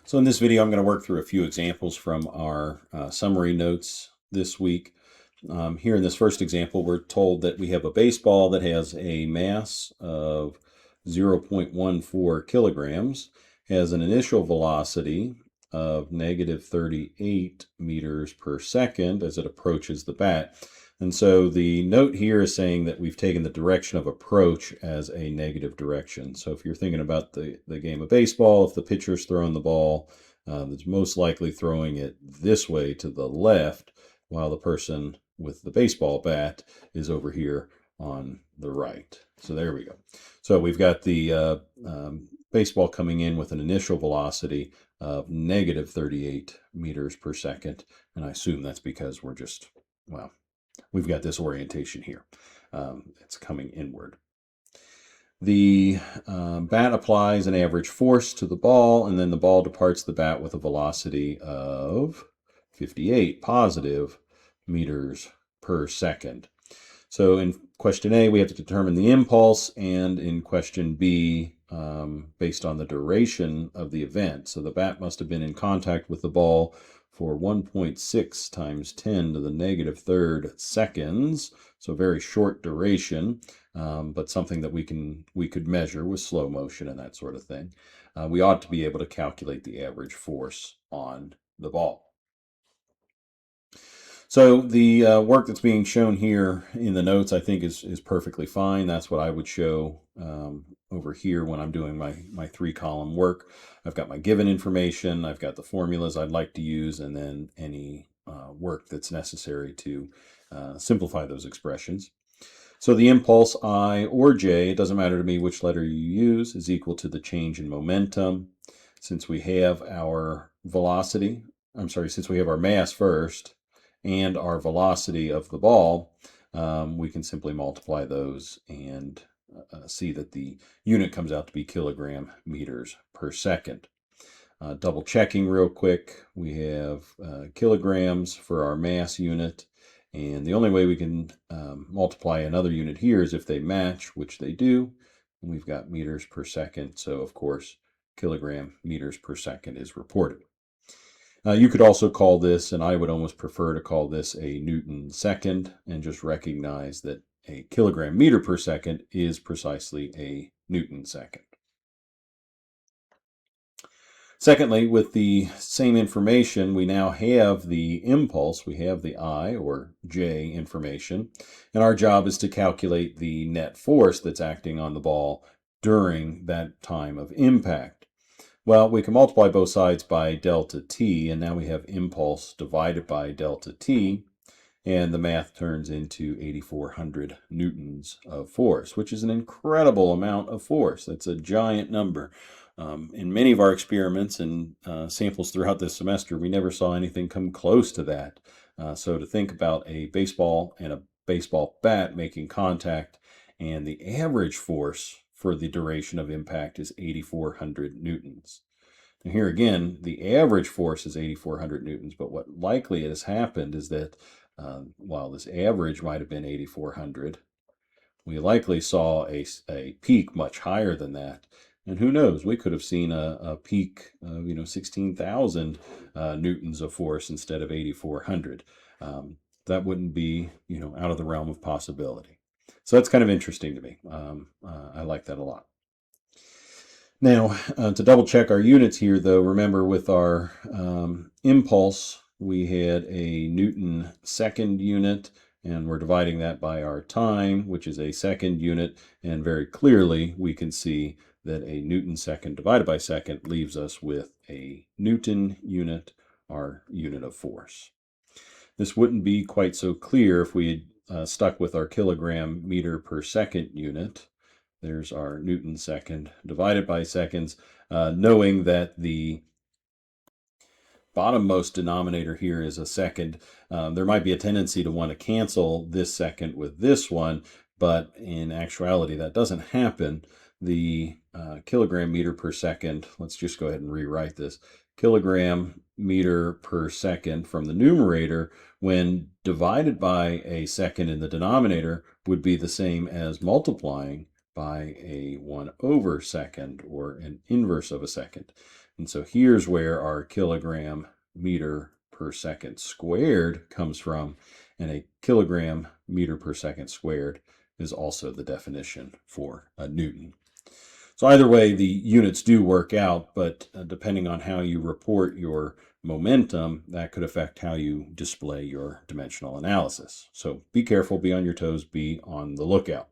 So in this video, I'm going to work through a few examples from our summary notes this week. Here in this first example, we're told that we have a baseball that has a mass of 0.14 kilograms, has an initial velocity of negative 38 meters per second as it approaches the bat. And so the note here is saying that we've taken the direction of approach as a negative direction. So if you're thinking about the game of baseball, if the pitcher's throwing the ball, that's most likely throwing it this way to the left, while the person with the baseball bat is over here on the right. So there we go. So we've got the baseball coming in with an initial velocity of negative 38 meters per second. And I assume that's because we're just, well, we've got this orientation here. It's coming inward. The bat applies an average force to the ball, and then the ball departs the bat with a velocity of 58 positive meters per second. So in question A, we have to determine the impulse, and in question B, based on the duration of the event. So the bat must have been in contact with the ball for 1.6 times 10 to the negative third seconds. So very short duration, but something that we could measure with slow motion and that sort of thing. We ought to be able to calculate the average force on the ball. So the work that's being shown here in the notes, I think, is perfectly fine. That's what I would show over here when I'm doing my three-column work. I've got my given information, I've got the formulas I'd like to use, and then any work that's necessary to simplify those expressions. So the impulse I or j, it doesn't matter to me which letter you use, is equal to the change in momentum. Since we have our velocity, since we have our mass first, and our velocity of the ball, we can simply multiply those and see that the unit comes out to be kilogram meters per second. Double checking real quick, we have kilograms for our mass unit, and the only way we can multiply another unit here is if they match, which they do. And we've got meters per second, so of course kilogram meters per second is reported. You could also call this, and I would almost prefer to call this, a Newton second, and just recognize that a kilogram meter per second is precisely a Newton second. Secondly, with the same information, we now have the impulse, we have the I or J information, and our job is to calculate the net force that's acting on the ball during that time of impact. Well, we can multiply both sides by delta t, and now we have impulse divided by delta t, and the math turns into 8,400 newtons of force, which is an incredible amount of force. That's a giant number. In many of our experiments and samples throughout this semester, we never saw anything come close to that. So to think about a baseball and a baseball bat making contact, and the average force for the duration of impact is 8,400 newtons. And here again, the average force is 8,400 newtons, but what likely has happened is that while this average might have been 8,400, we likely saw a peak much higher than that. And who knows, we could have seen a peak of 16,000 newtons of force instead of 8,400. That wouldn't be out of the realm of possibility. So that's kind of interesting to me. I like that a lot. Now, to double check our units here, though, remember with our impulse, we had a Newton second unit, and we're dividing that by our time, which is a second unit, and very clearly we can see that a Newton second divided by second leaves us with a Newton unit, our unit of force. This wouldn't be quite so clear if we had stuck with our kilogram meter per second unit. There's our Newton second divided by seconds, knowing that the bottommost denominator here is a second. There might be a tendency to want to cancel this second with this one, but in actuality that doesn't happen. The kilogram meter per second, let's just go ahead and rewrite this, kilogram meter per second from the numerator, when divided by a second in the denominator, would be the same as multiplying by a 1/2 or an inverse of a second. And so here's where our kilogram meter per second squared comes from, and a kilogram meter per second squared is also the definition for a Newton. So either way, the units do work out, but depending on how you report your momentum, that could affect how you display your dimensional analysis. So be careful, be on your toes, be on the lookout.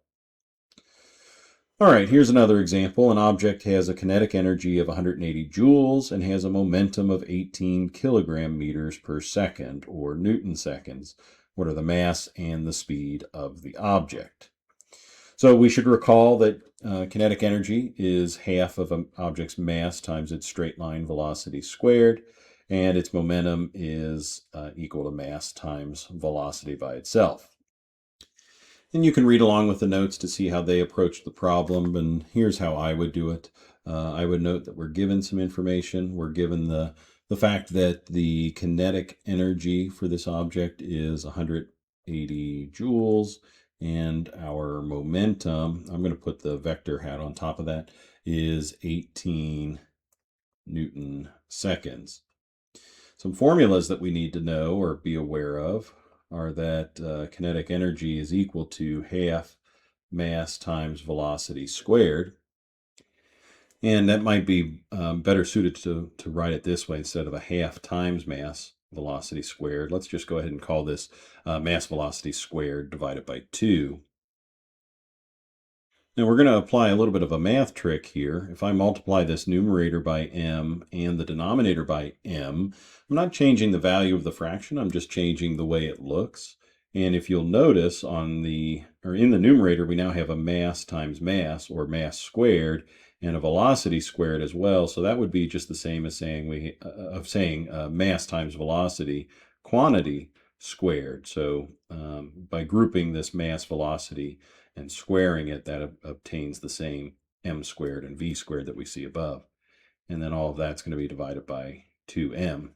All right, here's another example. An object has a kinetic energy of 180 joules and has a momentum of 18 kilogram meters per second, or Newton seconds. What are the mass and the speed of the object? So we should recall that kinetic energy is half of an object's mass times its straight line velocity squared, and its momentum is equal to mass times velocity by itself. And you can read along with the notes to see how they approach the problem, and here's how I would do it. I would note that we're given some information. We're given the fact that the kinetic energy for this object is 180 joules, and our momentum, I'm going to put the vector hat on top of that, is 18 Newton seconds. Some formulas that we need to know or be aware of are that kinetic energy is equal to half mass times velocity squared. And that might be better suited to write it this way instead of a half times mass velocity squared. Let's just go ahead and call this mass velocity squared divided by 2. Now we're going to apply a little bit of a math trick here. If I multiply this numerator by m and the denominator by m, I'm not changing the value of the fraction, I'm just changing the way it looks. And if you'll notice in the numerator, we now have a mass times mass, or mass squared, and a velocity squared as well. So that would be just the same as saying mass times velocity, quantity squared. So by grouping this mass velocity and squaring it, that obtains the same m squared and v squared that we see above. And then all of that's going to be divided by 2m.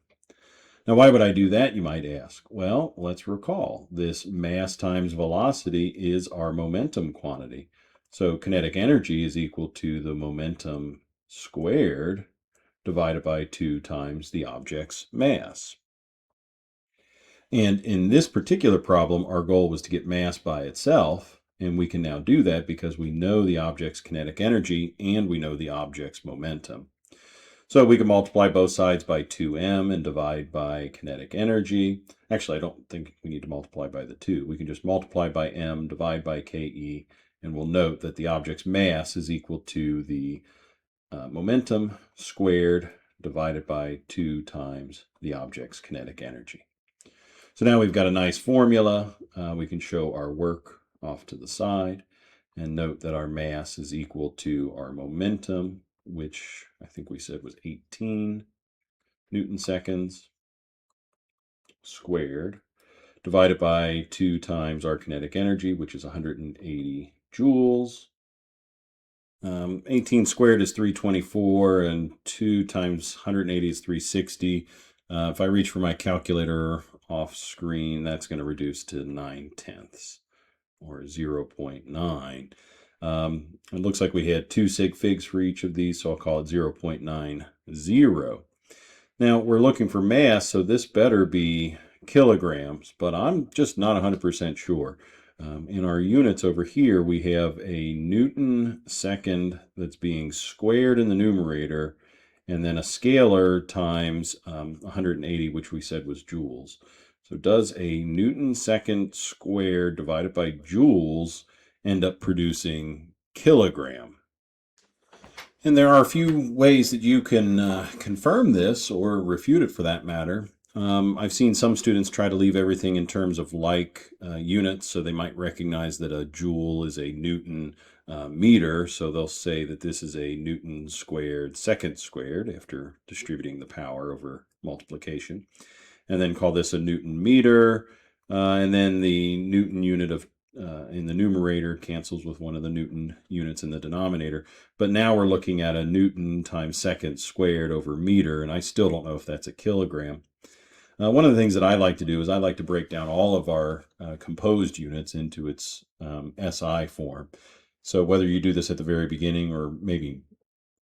Now, why would I do that, you might ask? Well, let's recall this mass times velocity is our momentum quantity. So kinetic energy is equal to the momentum squared divided by 2 times the object's mass. And in this particular problem, our goal was to get mass by itself. And we can now do that because we know the object's kinetic energy and we know the object's momentum. So we can multiply both sides by 2m and divide by kinetic energy. Actually, I don't think we need to multiply by the 2. We can just multiply by m, divide by ke, and we'll note that the object's mass is equal to the momentum squared divided by 2 times the object's kinetic energy. So now we've got a nice formula. We can show our work off to the side and note that our mass is equal to our momentum, which I think we said was 18 Newton seconds squared, divided by 2 times our kinetic energy, which is 180 joules. 18 squared is 324, and 2 times 180 is 360. If I reach for my calculator off screen, that's going to reduce to 9/10, or 0.9. It looks like we had 2 sig figs for each of these, so I'll call it 0.90. Now we're looking for mass, so this better be kilograms, but I'm just not 100% sure. In our units over here, we have a Newton second that's being squared in the numerator, and then a scalar times 180, which we said was joules. So does a Newton second squared divided by joules end up producing kilogram? And there are a few ways that you can confirm this or refute it for that matter. I've seen some students try to leave everything in terms of like units, so they might recognize that a joule is a Newton meter, so they'll say that this is a Newton squared second squared after distributing the power over multiplication, and then call this a Newton meter, and then the Newton unit of in the numerator cancels with one of the Newton units in the denominator. But now we're looking at a Newton times second squared over meter, and I still don't know if that's a kilogram. One of the things that I like to do is I like to break down all of our composed units into its SI form. So whether you do this at the very beginning or maybe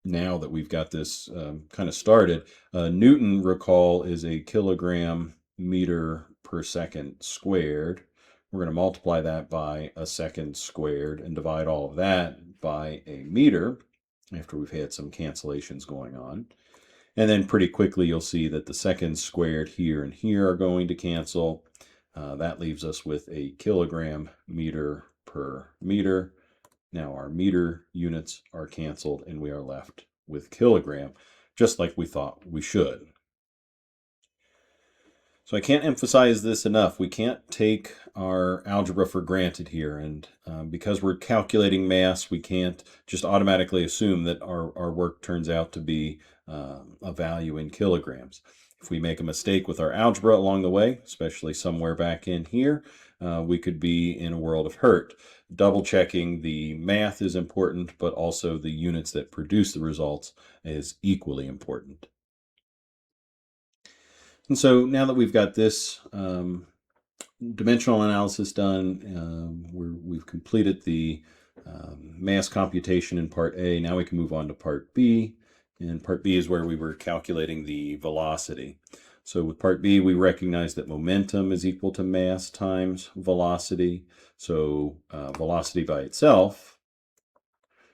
now that we've got this kind of started, Newton, recall, is a kilogram meter per second squared. We're going to multiply that by a second squared and divide all of that by a meter after we've had some cancellations going on. And then pretty quickly you'll see that the seconds squared here and here are going to cancel. That leaves us with a kilogram meter per meter. Now our meter units are canceled and we are left with kilogram, just like we thought we should. So I can't emphasize this enough. We can't take our algebra for granted here. And because we're calculating mass, we can't just automatically assume that our work turns out to be a value in kilograms. If we make a mistake with our algebra along the way, especially somewhere back in here, we could be in a world of hurt. Double checking the math is important, but also the units that produce the results is equally important. And so now that we've got this dimensional analysis done, we've completed the mass computation in part A. Now we can move on to part B. And part B is where we were calculating the velocity. So with part B, we recognize that momentum is equal to mass times velocity. So velocity by itself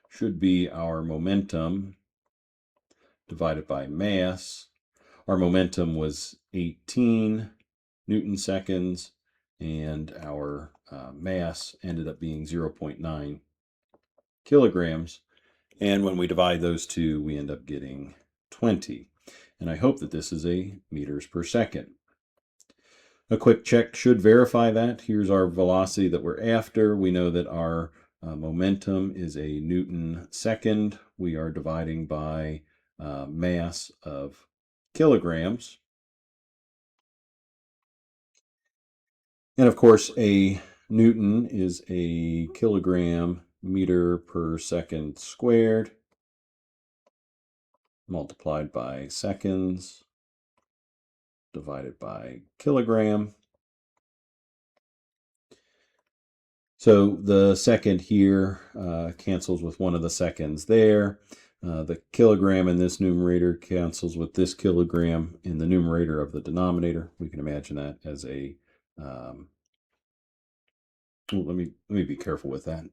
should be our momentum divided by mass. Our momentum was 18 Newton seconds, and our mass ended up being 0.9 kilograms. And when we divide those two, we end up getting 20. And I hope that this is a meters per second. A quick check should verify that. Here's our velocity that we're after. We know that our momentum is a Newton second. We are dividing by mass of kilograms. And of course, a Newton is a kilogram meter per second squared multiplied by seconds divided by kilogram. So the second here cancels with one of the seconds there. The kilogram in this numerator cancels with this kilogram in the numerator of the denominator. We can imagine that as a let me be careful with that.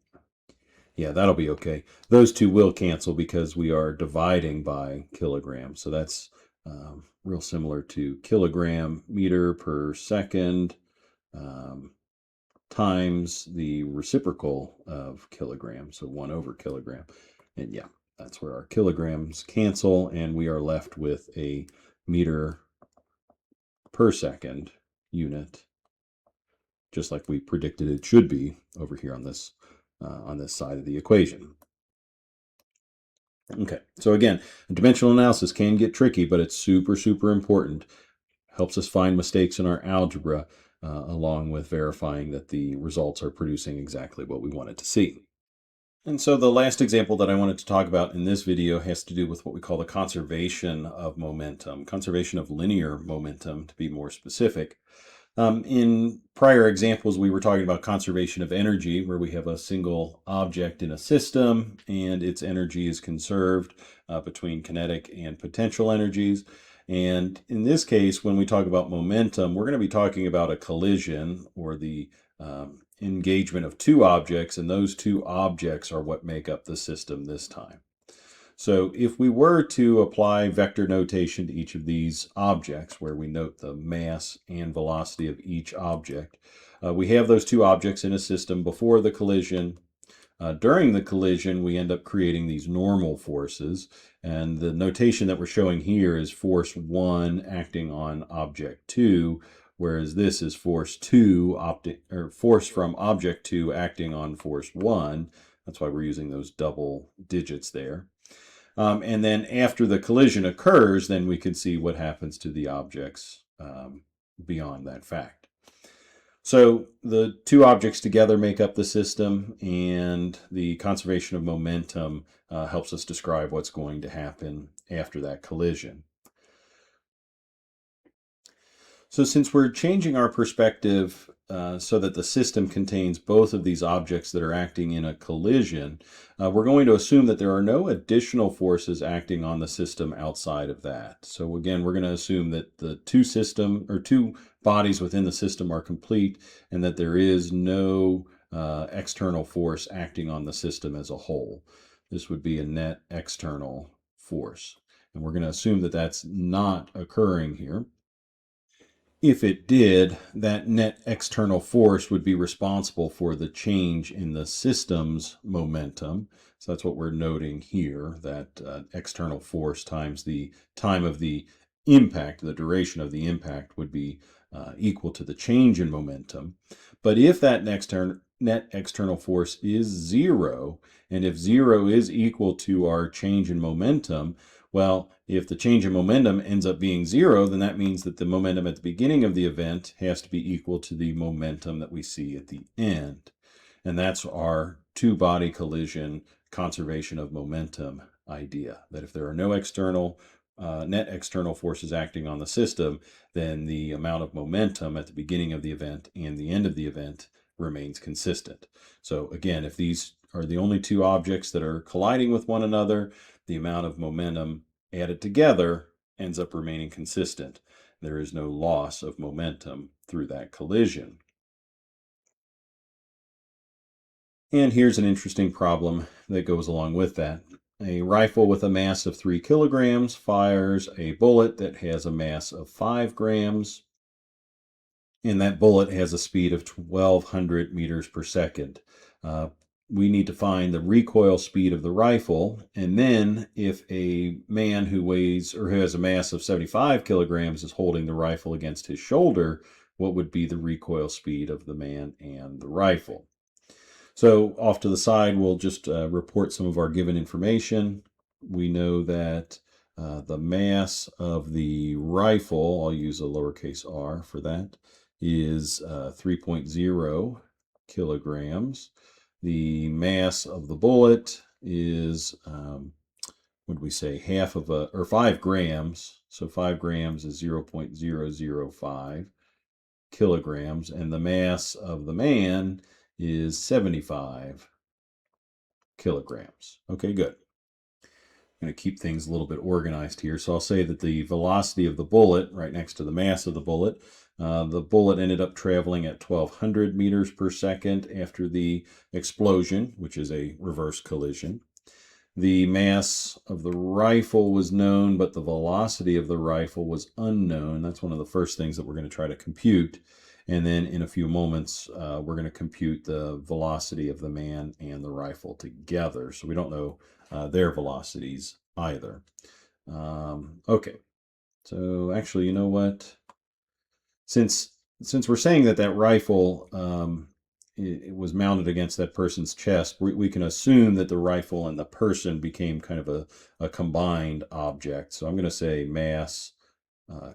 Yeah, that'll be okay. Those two will cancel because we are dividing by kilogram. So that's real similar to kilogram meter per second times the reciprocal of kilogram, so 1 over kilogram. And yeah, that's where our kilograms cancel, and we are left with a meter per second unit, just like we predicted it should be over here on this side of the equation. Okay, so again, dimensional analysis can get tricky, but it's super, super important. Helps us find mistakes in our algebra, along with verifying that the results are producing exactly what we wanted to see. And so the last example that I wanted to talk about in this video has to do with what we call the conservation of momentum, conservation of linear momentum, to be more specific. In prior examples, we were talking about conservation of energy, where we have a single object in a system and its energy is conserved between kinetic and potential energies. And in this case, when we talk about momentum, we're going to be talking about a collision, or the engagement of two objects, and those two objects are what make up the system this time. So if we were to apply vector notation to each of these objects, where we note the mass and velocity of each object, we have those two objects in a system before the collision. During the collision, we end up creating these normal forces, and the notation that we're showing here is force 1 acting on object 2, whereas this is force 2, force from object 2 acting on force 1. That's why we're using those double digits there. And then after the collision occurs, then we can see what happens to the objects beyond that fact. So the two objects together make up the system, and the conservation of momentum helps us describe what's going to happen after that collision. So since we're changing our perspective so that the system contains both of these objects that are acting in a collision, we're going to assume that there are no additional forces acting on the system outside of that. So again, we're going to assume that the two bodies within the system are complete and that there is no external force acting on the system as a whole. This would be a net external force. And we're going to assume that that's not occurring here. If it did, that net external force would be responsible for the change in the system's momentum. So that's what we're noting here, that external force times the time of the impact, the duration of the impact would be equal to the change in momentum. But if that net external force is zero, and if zero is equal to our change in momentum, well, if the change in momentum ends up being zero, then that means that the momentum at the beginning of the event has to be equal to the momentum that we see at the end. And that's our two-body collision conservation of momentum idea, that if there are no net external forces acting on the system, then the amount of momentum at the beginning of the event and the end of the event remains consistent. So again, if these are the only two objects that are colliding with one another, the amount of momentum added together ends up remaining consistent. There is no loss of momentum through that collision. And here's an interesting problem that goes along with that. A rifle with a mass of 3 kilograms fires a bullet that has a mass of 5 grams, and that bullet has a speed of 1,200 meters per second. We need to find the recoil speed of the rifle, and then if a man who weighs or who has a mass of 75 kilograms is holding the rifle against his shoulder, what would be the recoil speed of the man and the rifle? So off to the side, we'll just report some of our given information. We know that the mass of the rifle, I'll use a lowercase r for that, is 3.0 kilograms. The mass of the bullet is, what did we say, half of or 5 grams. So 5 grams is 0.005 kilograms. And the mass of the man is 75 kilograms. Okay, good. I'm going to keep things a little bit organized here. So I'll say that the velocity of the bullet, right next to the mass of the bullet ended up traveling at 1,200 meters per second after the explosion, which is a reverse collision. The mass of the rifle was known, but the velocity of the rifle was unknown. That's one of the first things that we're going to try to compute. And then in a few moments, we're going to compute the velocity of the man and the rifle together. So we don't know their velocities either. Okay, so actually, you know what? Since we're saying that that rifle it was mounted against that person's chest, we can assume that the rifle and the person became kind of a combined object. So I'm going to say mass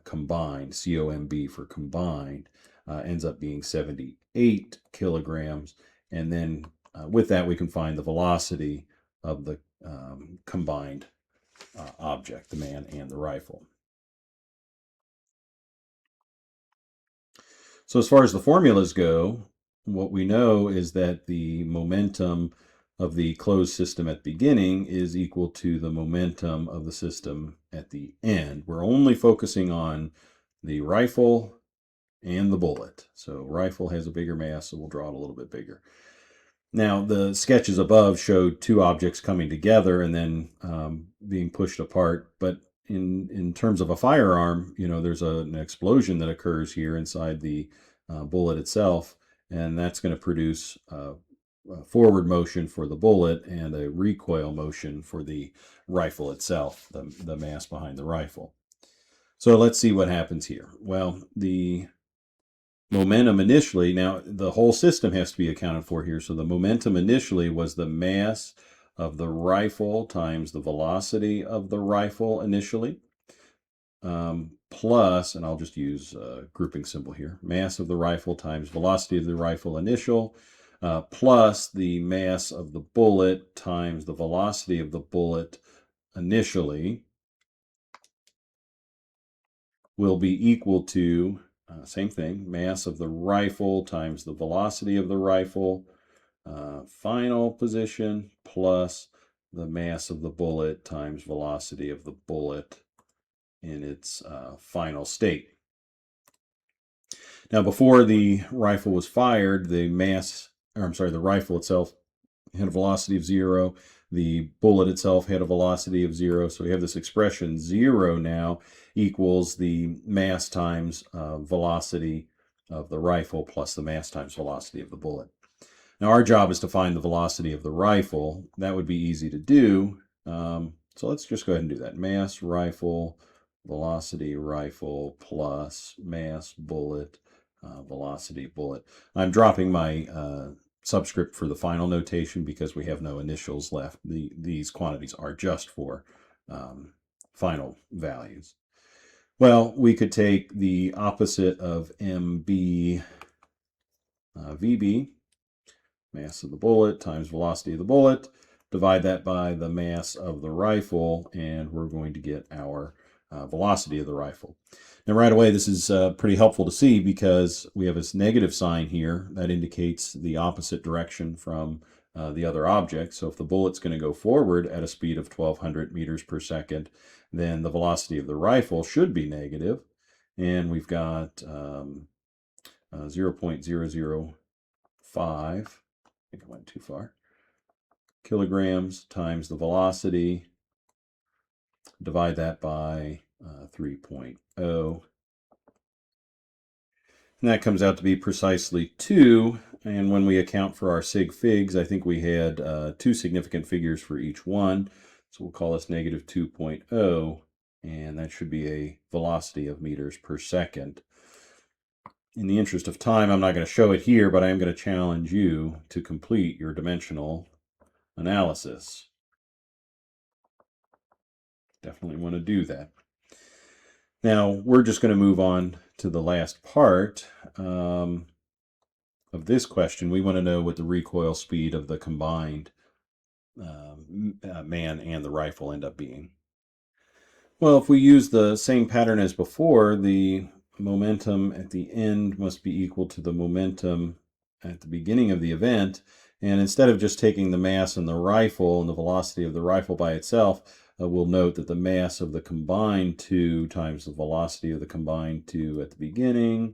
combined, COMB for combined, ends up being 78 kilograms. And then with that, we can find the velocity of the combined object, the man and the rifle. So as far as the formulas go, what we know is that the momentum of the closed system at the beginning is equal to the momentum of the system at the end. We're only focusing on the rifle and the bullet. So rifle has a bigger mass, so we'll draw it a little bit bigger. Now, the sketches above showed two objects coming together and then being pushed apart. But in terms of a firearm, you know, there's an explosion that occurs here inside the bullet itself, and that's going to produce a forward motion for the bullet and a recoil motion for the rifle itself, the mass behind the rifle. So let's see what happens here. Well, the momentum initially, now the whole system has to be accounted for here. So the momentum initially was the mass of the rifle times the velocity of the rifle initially, plus, and I'll just use a grouping symbol here, mass of the rifle times velocity of the rifle initial, plus the mass of the bullet times the velocity of the bullet initially will be equal to same thing, mass of the rifle times the velocity of the rifle, final position, plus the mass of the bullet times velocity of the bullet in its final state. Now, before the rifle was fired, the rifle itself had a velocity of 0. The bullet itself had a velocity of 0. So we have this expression 0 now equals the mass times velocity of the rifle plus the mass times velocity of the bullet. Now our job is to find the velocity of the rifle. That would be easy to do. So let's just go ahead and do that. Mass rifle, velocity rifle plus mass bullet, velocity bullet. I'm dropping my subscript for the final notation because we have no initials left. These quantities are just for final values. Well, we could take the opposite of MB, VB, mass of the bullet times velocity of the bullet, divide that by the mass of the rifle, and we're going to get our velocity of the rifle. Now right away this is pretty helpful to see because we have this negative sign here that indicates the opposite direction from the other object. So if the bullet's going to go forward at a speed of 1200 meters per second, then the velocity of the rifle should be negative. And we've got 0.005, I think I went too far, kilograms times the velocity, divide that by 3.0, and that comes out to be precisely 2. And when we account for our sig figs, I think we had 2 significant figures for each one, so we'll call this negative 2.0, and that should be a velocity of meters per second. In the interest of time, I'm not going to show it here, but I am going to challenge you to complete your dimensional analysis. Definitely want to do that. Now, we're just going to move on to the last part of this question. We want to know what the recoil speed of the combined man and the rifle end up being. Well, if we use the same pattern as before, the momentum at the end must be equal to the momentum at the beginning of the event. And instead of just taking the mass and the rifle and the velocity of the rifle by itself, we'll note that the mass of the combined 2 times the velocity of the combined 2 at the beginning,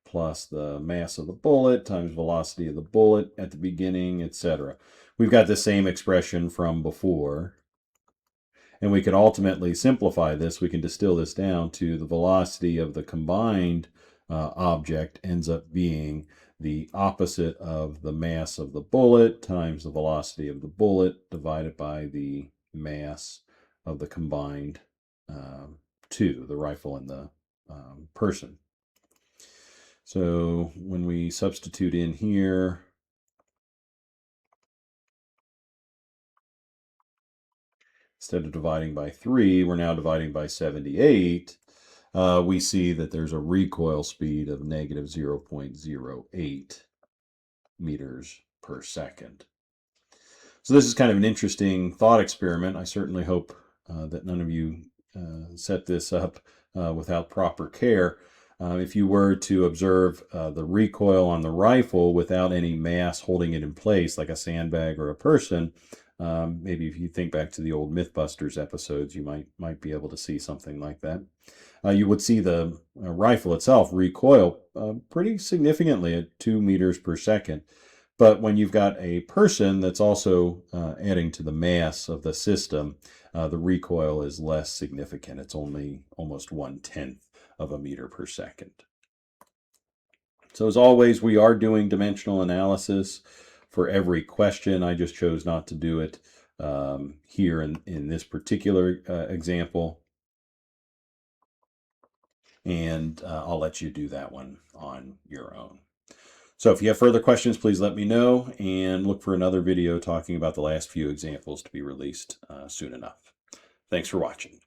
plus the mass of the bullet times velocity of the bullet at the beginning, etc. We've got the same expression from before. And we can ultimately simplify this. We can distill this down to the velocity of the combined object ends up being the opposite of the mass of the bullet times the velocity of the bullet divided by the mass of the combined 2, the rifle and the person. So when we substitute in here, instead of dividing by 3, we're now dividing by 78. We see that there's a recoil speed of negative 0.08 meters per second. So this is kind of an interesting thought experiment. I certainly hope that none of you set this up without proper care. If you were to observe the recoil on the rifle without any mass holding it in place, like a sandbag or a person, maybe if you think back to the old Mythbusters episodes, you might be able to see something like that. You would see the rifle itself recoil pretty significantly at 2 meters per second. But when you've got a person that's also adding to the mass of the system, the recoil is less significant. It's only almost 1/10 of a meter per second. So as always, we are doing dimensional analysis for every question. I just chose not to do it here in this particular example. And I'll let you do that one on your own. So if you have further questions, please let me know, and look for another video talking about the last few examples to be released soon enough. Thanks for watching.